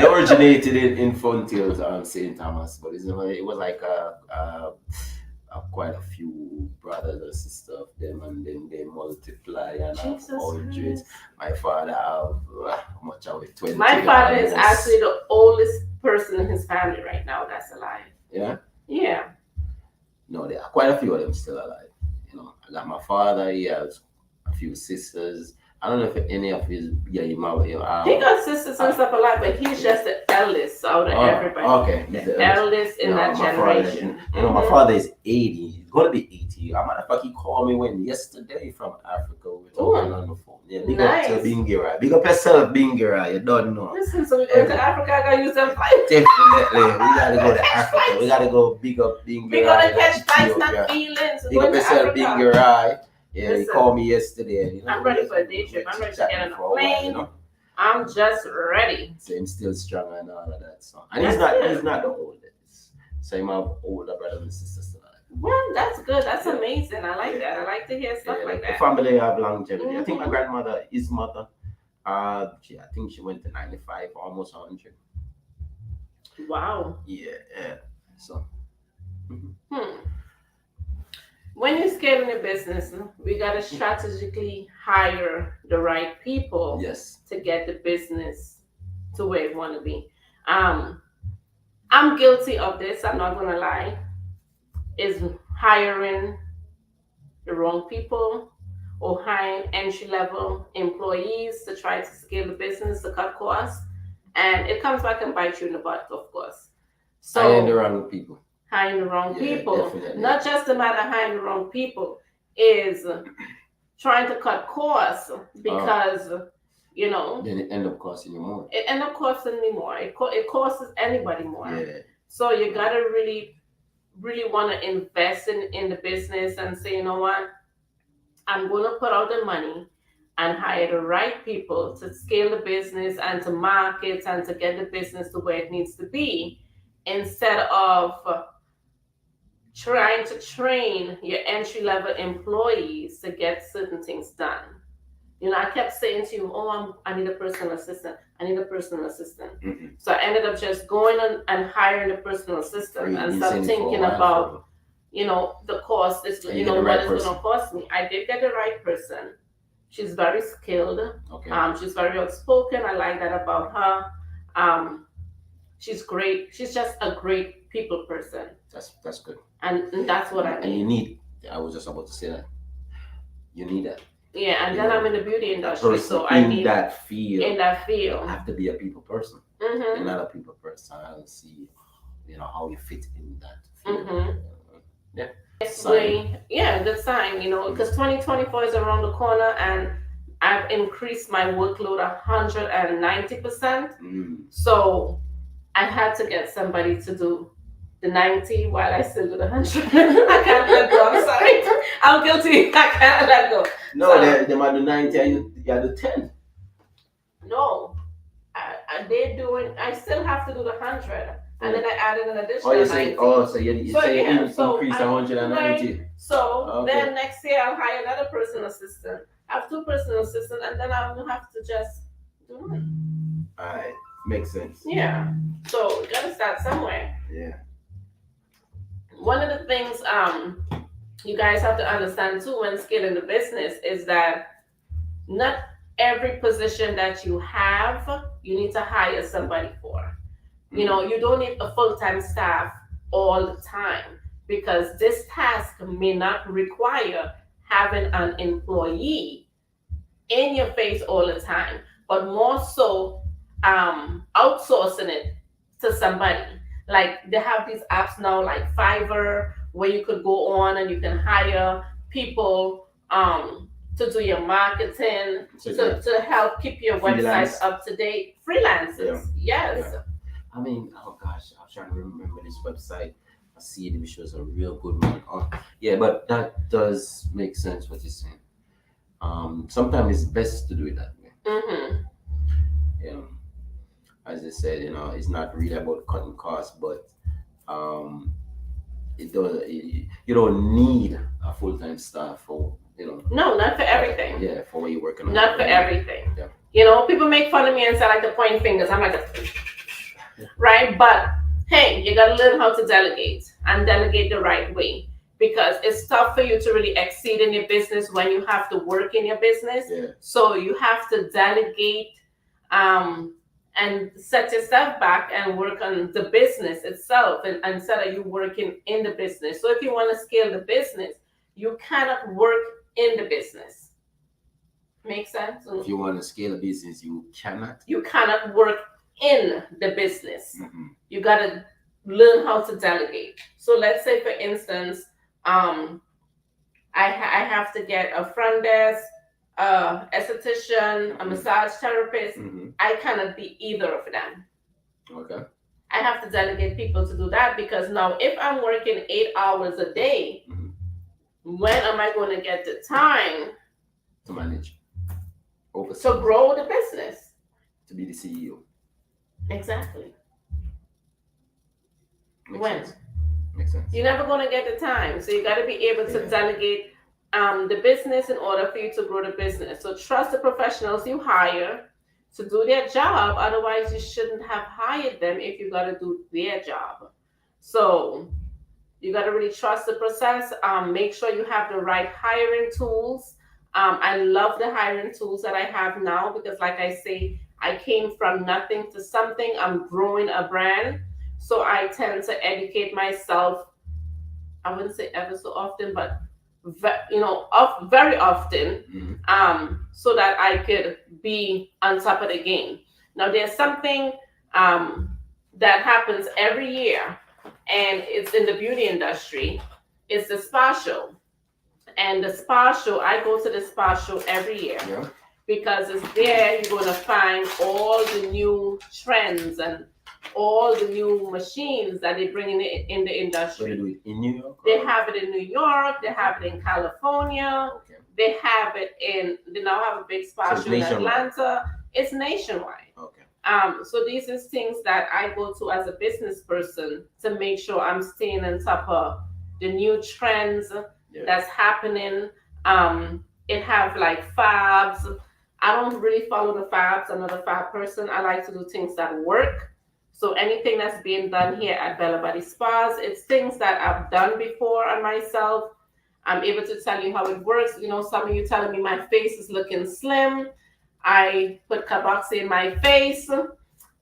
originated in Fonthill, St. Thomas, but it was like quite a few brothers and sisters of them, and then they multiply and have hundreds. My father have how much are we? 20. My father is actually the oldest person in his family right now that's alive. Yeah? Yeah. No, there are quite a few of them still alive. You know, I got my father, he has a few sisters. I don't know if any of his he got sisters and stuff alive, but he's just the eldest out of everybody. Okay. The eldest in that generation. My father is 80. He's gonna be 80. A matter of fact, he called me yesterday from Africa. We were talking on the phone. Yeah, big up to Bingira. Big up yourself, Bingira. You don't know. Listen, so we go to Africa, I gotta use them flights. Definitely. We gotta go to Africa. We gotta go big up Bingira. We gotta catch flights, not feelings. Big up yourself, Bingira. Yeah, Listen, he called me yesterday. I'm ready for a day trip. I'm ready to get on a plane. I'm just ready. So I'm still strong and all of that. So, and he's not the oldest. So he have older brothers and sisters still alive. Well, that's good. That's amazing. I like that. I like to hear stuff like that. The family have longevity. I think my grandmother, his mother, I think she went to 95, almost 100. Wow. Yeah. So. When you're scaling a business, we gotta strategically hire the right people to get the business to where you want to be. I'm guilty of this. I'm not gonna lie. Is hiring the wrong people or hiring entry-level employees to try to scale the business to cut costs, and it comes back and bites you in the butt, of course. So hiring the wrong people. Hiring the wrong people. Definitely. Not just a matter of hiring the wrong people, is trying to cut costs because, Then it end up costing you more. It end up costing me more. It costs anybody more. Yeah. So you got to really, really want to invest in the business and say, you know what? I'm going to put out the money and hire the right people to scale the business and to market and to get the business to where it needs to be, instead of trying to train your entry-level employees to get certain things done. I kept saying to you, I need a personal assistant. I need a personal assistant. So I ended up just going on and hiring a personal assistant and start thinking about, the cost is, what it's going to cost me. I did get the right person. She's very skilled. Okay. She's very outspoken. I like that about her. She's great. She's just a great people person. That's good. And that's what I need. I was just about to say that. You need that. Yeah, and then I'm in the beauty industry, so I need that field. In that field, I have to be a people person. You're not a people person. I don't see, how you fit in that field. Yeah. Good sign, because 2024 is around the corner, and I've increased my workload 190%. Mm. So I had to get somebody to do the 90 while I still do the 100. I can't let go. I'm sorry. I'm guilty. I can't let go. No, So, they might do 90 and you do 10. no, they're doing, I still have to do the 100. And then I added an Oh, additional you say, 90. oh, so you So say yeah, so increase I 190. right. So Okay. then next year I'll hire another personal assistant. I have two personal assistants, and then I'll have to just do mine. Alright, makes sense. Yeah. So you gotta start somewhere. Yeah. One of the things you guys have to understand too when scaling the business is that not every position that you have you need to hire somebody for. You know, you don't need a full-time staff all the time because this task may not require having an employee in your face all the time, but more so outsourcing it to somebody. Like they have these apps now, like Fiverr, where you could go on and you can hire people to do your marketing, So to help keep your website freelance. up to date. Freelancers, yes. Yeah. I mean, oh gosh, I'm trying to remember this website. I see it, which was a real good one. Oh, yeah, but that does make sense what you're saying. Sometimes it's best to do it that way. Mm-hmm. You know, as I said, it's not really about cutting costs, but um, it does. You don't need a full time staff for No, not for everything. Yeah, for what you're working on. Not for everything. Yeah. You know, people make fun of me and say I like to point fingers. I'm like, right? But hey, you gotta learn how to delegate and delegate the right way because it's tough for you to really exceed in your business when you have to work in your business. Yeah. So you have to delegate and set yourself back and work on the business itself and instead of you working in the business. So if you want to scale the business, you cannot work in the business. Make sense? If you want to scale a business, You cannot work in the business. Mm-hmm. You gotta learn how to delegate. So let's say, for instance, I have to get a front desk, esthetician, a massage therapist. Mm-hmm. I cannot be either of them. Okay. I have to delegate people to do that because now, if I'm working 8 hours a day, when am I going to get the time to manage, to grow the business, to be the CEO? Exactly. Makes sense. You're never going to get the time, so you got to be able to delegate the business in order for you to grow the business. So trust the professionals you hire to do their job. Otherwise, you shouldn't have hired them if you got to do their job. So you got to really trust the process. Make sure you have the right hiring tools. I love the hiring tools that I have now because, like I say, I came from nothing to something. I'm growing a brand. So I tend to educate myself. I wouldn't say ever so often, but very often, so that I could be on top of the game. Now, there's something that happens every year, and it's in the beauty industry. It's the spa show, and the spa show. I go to the spa show every year. Yeah. Because it's there you're going to find all the new trends and all the new machines that they bring in the industry. So they do it in New York? They have it in New York. They have it in California. Okay. They have it they now have a big spa show in Atlanta. It's nationwide. Okay. So these are things that I go to as a business person to make sure I'm staying on top of the new trends that's happening. It have like fabs. I don't really follow the fabs. I'm not a fab person. I like to do things that work. So anything that's being done here at Bella Body Spas, it's things that I've done before on myself. I'm able to tell you how it works. You know, some of you telling me my face is looking slim. I put Kaboxy in my face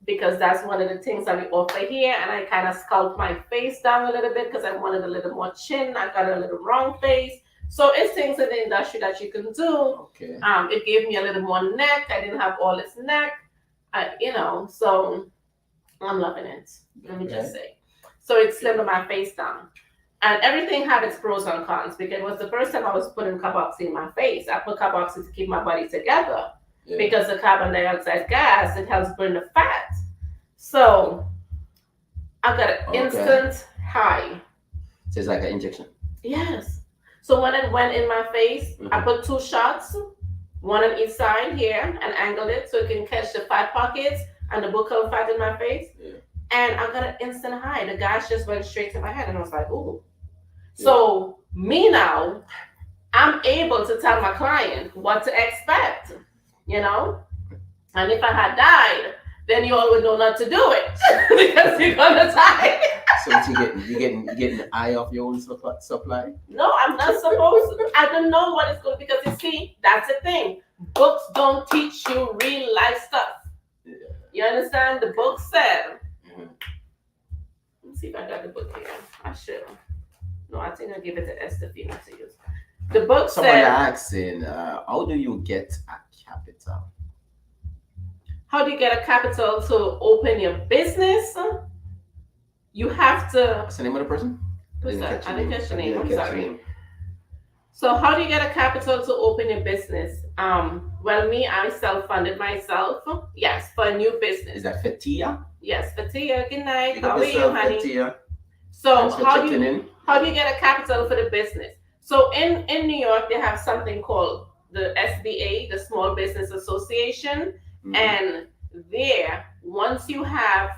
because that's one of the things that we offer here. And I kind of sculpt my face down a little bit because I wanted a little more chin. I got a little wrong face. So it's things in the industry that you can do. Okay. It gave me a little more neck. I didn't have all this neck. So I'm loving it. Let me just say. So it slimmed my face down. And everything had its pros and cons because it was the first time I was putting carboxy in my face. I put carboxy to keep my body together because the carbon dioxide gas, it helps burn the fat. So I got an instant high. So it's like an injection. Yes. So when it went in my face, I put 2 shots, one on each side here, and angled it so it can catch the fat pockets and the buccal fat in my face. And I got an instant high. The gas just went straight to my head, and I was like, ooh. So me now, I'm able to tell my client what to expect, you know? And if I had died, then you all would know not to do it because you're gonna die. So you getting the eye of your own supply? No, I'm not supposed to. I don't know what it's going because you see, that's the thing. Books don't teach you real life stuff. Yeah. You understand? The book said. Let's see if I got the book here. I should. No, I think I give it to Estefina to use. The book Somebody said. asking, how do you get a capital? How do you get a capital to open your business? You have to. What's the name of the person? I didn't catch the name. I'm Catch the sorry. name. So how do you get a capital to open your business? Well, me, I self-funded myself. Yes, for a new business. Is that Fatia? Yes, Fatia. Good night. Big How up are you, yourself, honey? Fatia. So Thanks for checking in. how do you get a capital for the business? So in New York, they have something called the SBA, the Small Business Association, and there, once you have,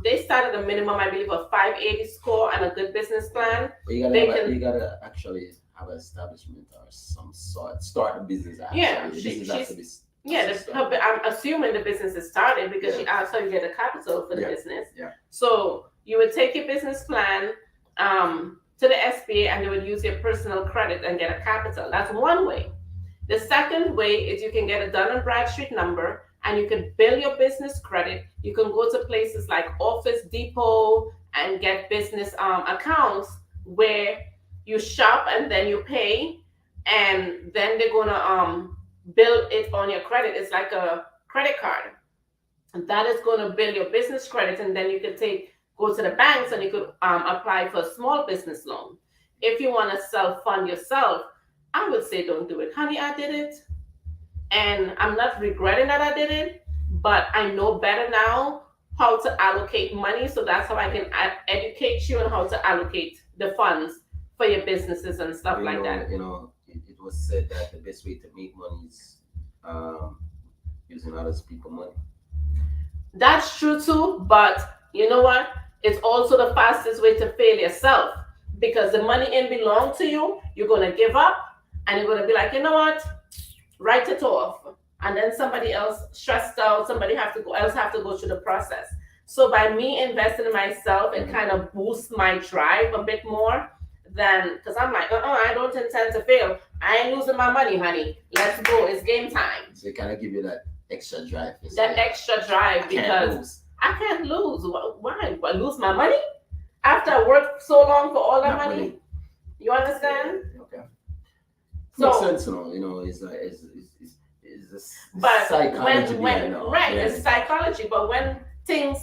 they start at a minimum, I believe, of 580 score and a good business plan. But you gotta actually have an establishment or some sort, start a business. Actually. Yeah, the business has to be. I'm assuming the business is started because she asked how you get a capital for the business. Yeah. So you would take your business plan to the SBA and you would use your personal credit and get a capital. That's one way. The second way is you can get a Dun and Bradstreet number and you can build your business credit. You can go to places like Office Depot and get business accounts where you shop and then you pay, and then they're gonna build it on your credit. It's like a credit card. And that is gonna build your business credit, and then you can go to the banks and you could apply for a small business loan. If you want to self-fund yourself, I would say don't do it. Honey, I did it. And I'm not regretting that I did it, but I know better now how to allocate money. So that's how I can educate you on how to allocate the funds for your businesses and stuff like that. You know, it was said that the best way to make money is using other people's money. That's true too, but you know what? It's also the fastest way to fail yourself because the money ain't belong to you. You're gonna give up and you're gonna be like, you know what? Write it off. And then somebody else stressed out, somebody have to go through the process. So by me investing in myself, it kind of boosts my drive a bit more than because I'm like, I don't intend to fail. I ain't losing my money, honey. Let's go. It's game time. So it kind of give you that extra drive. That extra drive because I can't lose. Why? I lose my money after I worked so long for all that money? Really. You understand? Okay. So, makes sense, you know. It's psychology. It's psychology. But when things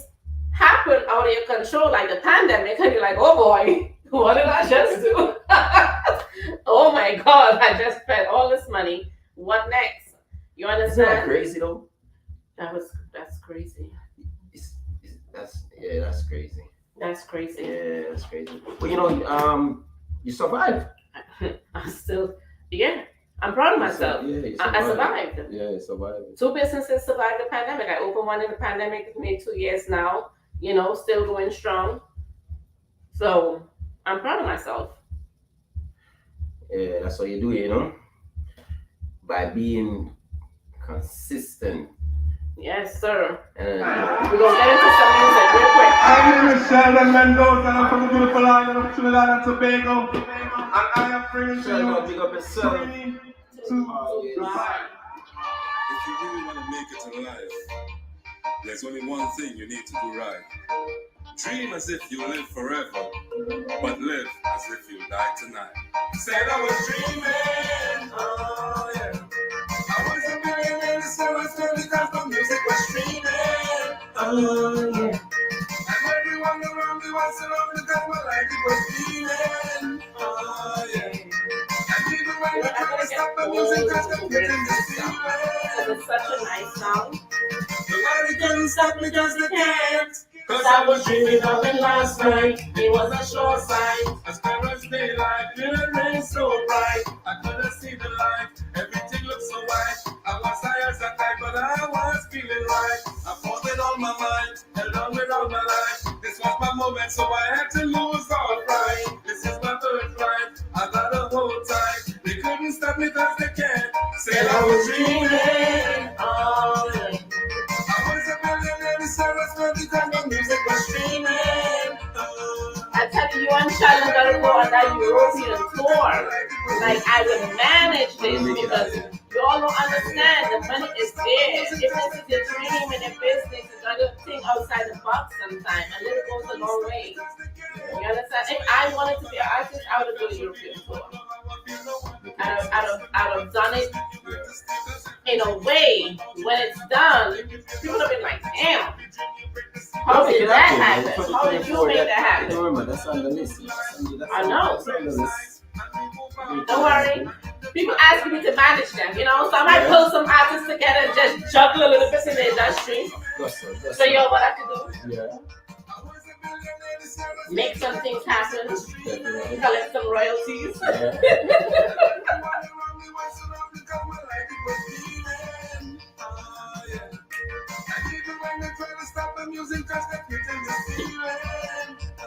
happen out of your control, like the pandemic, and you're like, oh boy, what did I just do? Oh my God, I just spent all this money. What next? You understand? Isn't that crazy though? That's crazy. That's crazy. That's crazy. Yeah, that's crazy. But you know, you survived. I'm proud of myself. I survived. Yeah, you survived. 2 businesses survived the pandemic. I opened one in the pandemic. It's made 2 years now. You know, still going strong. So I'm proud of myself. Yeah, that's what you do, you know, by being consistent. Yes, sir. We're gonna get into some music real quick. I'm Michelle Mendoza, and I'm from the beautiful island of Trinidad and Tobago, and I am bringing to you Big up yourself. 3, 2, 1. If you really want to make it in life, there's only one thing you need to do right. Dream as if you live forever, but live as if you die tonight. Said I was dreaming, oh yeah. I wasn't believing this was good because the music was streaming, oh yeah. And everyone around me was mess around because my life it was feeling. Oh yeah. And even when you try to stop the music, cause I'm getting this feeling. It's such a nice song. Nobody can stop me cause they can't. Cause I was dreaming of it last night. It was a sure sign. As far as daylight, it rained so bright. I couldn't see the light. Everything looked so white. I was high as a kite, but I was feeling right. I fought with all my mind, held on with all my life. This was my moment, so I had to lose all pride. This is my birthright. I got to hold tight. They couldn't stop me cause they can't. Said I was dreaming. Oh, yeah. I was a millionaire, so I was because my music was streaming. I tell you, you and Shalom gotta go on that European tour. Like, I would manage this because you all don't understand. The money is there. If this is your dream and your business, you gotta think outside the box sometimes. And it goes a long way. You understand? If I wanted to be an artist, I would have done a European tour. I'd have done it in a way. When it's done, people have been like, damn. How did that happen? How did you make that happen? Remember, that's on the list. I know. That's on the list. Don't worry. People ask me to manage them, you know, so I might pull some artists together and just juggle a little bit in the industry. So you know what I can do? Yeah. Make some things happen. Collect some royalties. Yeah.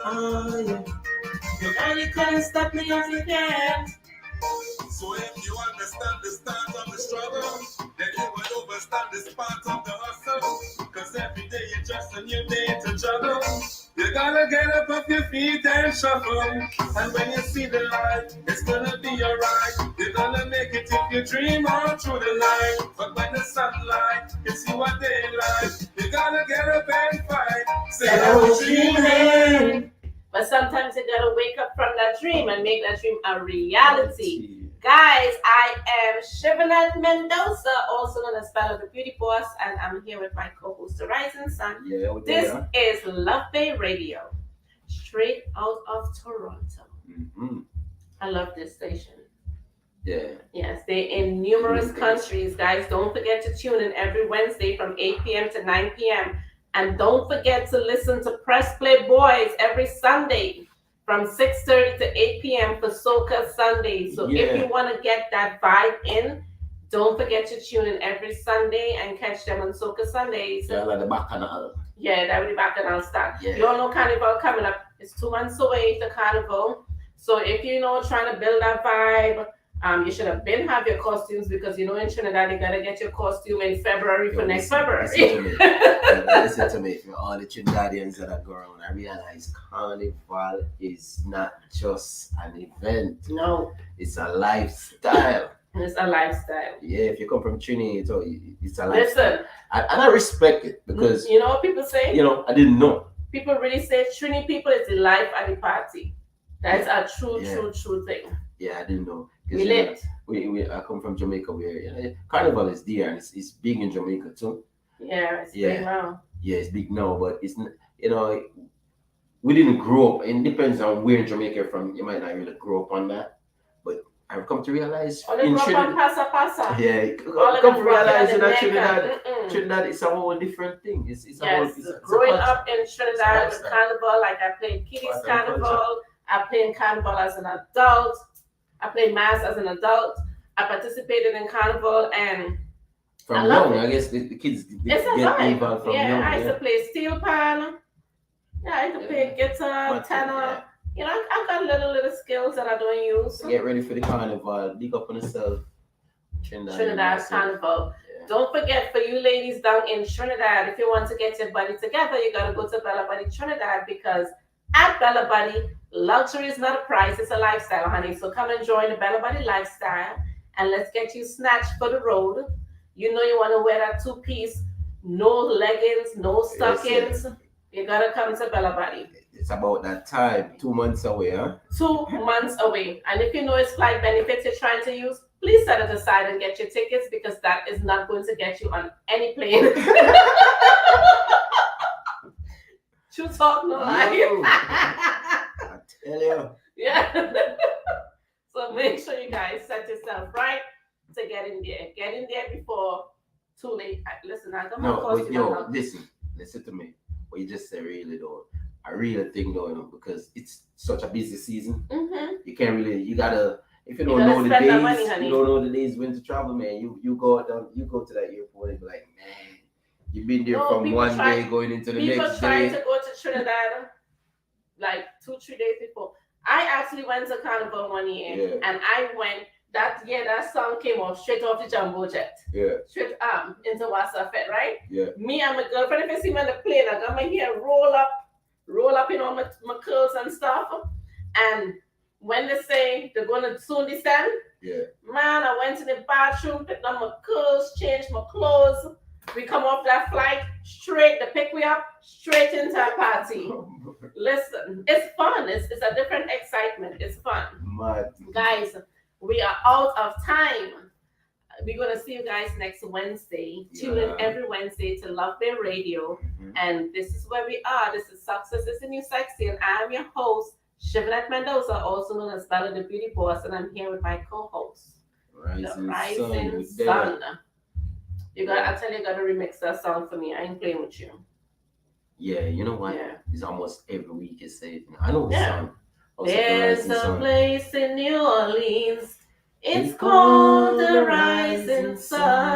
Oh yeah. Nobody can stop me as you can. So if you understand the start of the struggle, then you will understand the part of the hustle. Cause every day is just a new day to juggle. You gotta get up off your feet and shuffle. And when you see the light, it's gonna be alright. You're gonna make it if you dream all through the night. But when the sunlight hits you a daylight, you gotta get up and fight. Say I was dreaming. But sometimes you gotta wake up from that dream and make that dream a reality. Guys, I am Shivanat Mendoza, also known as Fellow the Beauty Boss, and I'm here with my co-host, The Rising Sun. Yeah, this is Love Bay Radio, straight out of Toronto. Mm-hmm. I love this station. Yeah. Yes, they're in numerous countries. Guys, don't forget to tune in every Wednesday from 8 p.m. to 9 p.m. And don't forget to listen to Press Play Boys every Sunday from 6:30 to 8 p.m. for Soca Sunday. So if you want to get that vibe in, don't forget to tune in every Sunday and catch them on Soca Sundays. Yeah, like the bacchanal. Yeah, that will be bacchanal stuff. Yeah. You all know Carnival coming up. It's 2 months away to Carnival. So if you know trying to build that vibe, you should have been have your costumes because you know in Trinidad you gotta get your costume in February for next February. Listen to me, for all the Trinidadians that are going on, I realize Carnival is not just an event. No, it's a lifestyle. It's a lifestyle. Yeah, if you come from Trinidad, it's a lifestyle. Listen, and I respect it because you know what people say. You know, I didn't know. People really say Trini people is the life at the party. That's a true thing. Yeah, I didn't know. We lit. I come from Jamaica where Carnival is there and it's big in Jamaica too. Yeah, it's big now. Yeah, it's big now, but it's we didn't grow up. It depends on where in Jamaica you're from. You might not really grow up on that, but I've come to realize in Trinidad. Pasa. Yeah, I've come to realize in Trinidad is a whole different thing. It's growing up in Trinidad with Carnival, like I played Kiddies Carnival. I played Carnival as an adult. I played Mass as an adult. I participated in Carnival and from young, I guess the kids get involved from young. I used to play steel pan. Yeah, I used to play guitar, tenor. You know, I've got little skills that I don't use. Get ready for the Carnival. Big up on yourself. Trinidad Carnival. Yeah. Don't forget, for you ladies down in Trinidad, if you want to get your body together, you got to go to Bella Buddy Trinidad because at Bella Buddy, luxury is not a price, it's a lifestyle, honey. So come and join the Bella Buddy lifestyle and let's get you snatched for the road. You know you want to wear that 2-piece, no leggings, no stockings. You got to come to Bella Buddy. It's about that time, 2 months away, huh? 2 months away. And if you know it's flight benefits you're trying to use, please set it aside and get your tickets because that is not going to get you on any plane. True talk, no Yo. lie. I tell you. Yeah. So make sure you guys set yourself right to get in there. Get in there before too late. Listen, I got my No, course but in yo, my listen to me. What you just said really though. I really think though, because it's such a busy season. Mm-hmm. You can't really. You gotta. If you You don't gotta know the spend that days, money, honey. you don't know the days when to travel, man. You go down, you go to that airport and be like, man, you've been there No, from people one try- day going into the People next try day. to go to Trinidad like 2-3 days before. I actually went to Carnival one year, Yeah. and I went that year. That song came off straight off the jumbo jet, Yeah, straight into Wasafet, right? yeah. Me and my girlfriend, if you see me on the plane, I got my hair roll up in all my curls and stuff. And when they say they're gonna soon descend, Yeah. man, I went to the bathroom, picked up my curls, changed my clothes. We come off that flight straight, they pick me up straight into a party. Listen, it's fun. It's a different excitement. It's fun. Mad. Guys, we are out of time. We're going to see you guys next Wednesday. Tune in Yeah. every Wednesday to Love Bay Radio. Mhm. And this is where we are. This is Success is the New Sexy. And I'm your host, Chevrolet Mendoza, also known as Bella the Beauty Boss. And I'm here with my co-host, the Rising Sun. I tell you, you got to remix that song for me. I ain't playing with you. Yeah, you know what? Yeah. It's almost every week you say it. I know the Yeah. song. Also, the There's Rising a Sun. place in New Orleans. It's called the Rising Sun.